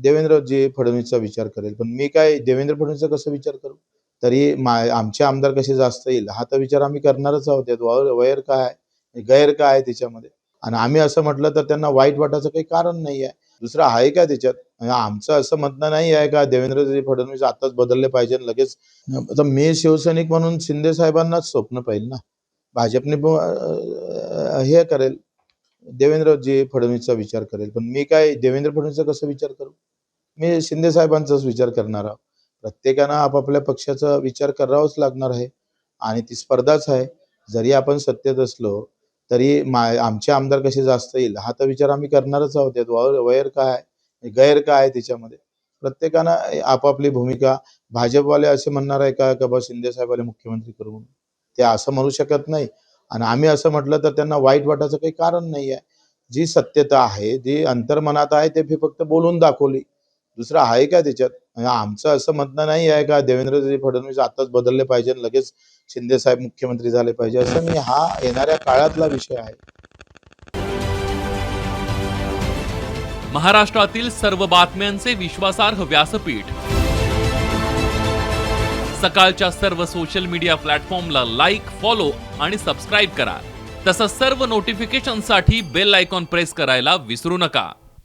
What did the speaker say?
देवेंद्रजी फडणवीसचा विचार करेल. पण मी काय देवेंद्र फडणवीसचा कसा विचार करू? तरी आमचे आमदार कसे जास्त येईल हा तर विचार आम्ही करणारच आहोत. त्यात वैर काय आहे? गैर काय आहे त्याच्यामध्ये? आणि आम्ही असं म्हटलं तर त्यांना वाईट वाटायचं काही कारण नाही आहे. दुसरं आहे का त्याच्यात? म्हणजे आमचं असं म्हणणं नाही आहे का देवेंद्रजी फडणवीस आताच बदलले पाहिजे आणि लगेच. आता मी शिवसैनिक म्हणून शिंदे साहेबांनाच स्वप्न पाहिल ना. भाजपने हे करेल, देवेंद्रजी फडणवीसचा विचार करेल. पण मी काय देवेंद्र फडणवीसचा कसा विचार करू? मी शिंदे साहेबांचाच विचार करणार आहोत. प्रत्येकानं आपापल्या पक्षाचा विचार करावाच लागणार आहे आणि ती स्पर्धाच आहे. जरी आपण सत्तेत असलो तरी आमचे आमदार कसे जास्त येईल हा तर विचार आम्ही करणारच आहोत. त्यात वैर काय आहे? गैर काय आहे त्याच्यामध्ये? प्रत्येकानं आपापली भूमिका. भाजपवाले असे म्हणणार आहे का बा शिंदे साहेबांना मुख्यमंत्री करू म्हणून? ते असं म्हणू शकत नाही आणि आम्ही असं म्हटलं तर त्यांना वाईट वाटायचं काही कारण नाही आहे. जी सत्यता आहे, जी अंतर्मनात आहे ते फक्त बोलून दाखवली. दुसरं आहे का त्याच्यात? म्हणजे आमचं असं म्हणणं नाही आहे का देवेंद्रजी फडणवीस आताच बदलले पाहिजे आणि लगेच शिंदे साहेब मुख्यमंत्री झाले पाहिजे असं नाही. हा येणाऱ्या काळातला विषय आहे. महाराष्ट्रातील सर्व बातम्यांचे विश्वासार्ह व्यासपीठ. सकाळच्या सर्व सोशल मीडिया प्लॅटफॉर्मला लाईक, फॉलो आणि सबस्क्राईब करा. तसंच सर्व नोटिफिकेशनसाठी बेल आयकॉन प्रेस करायला विसरू नका.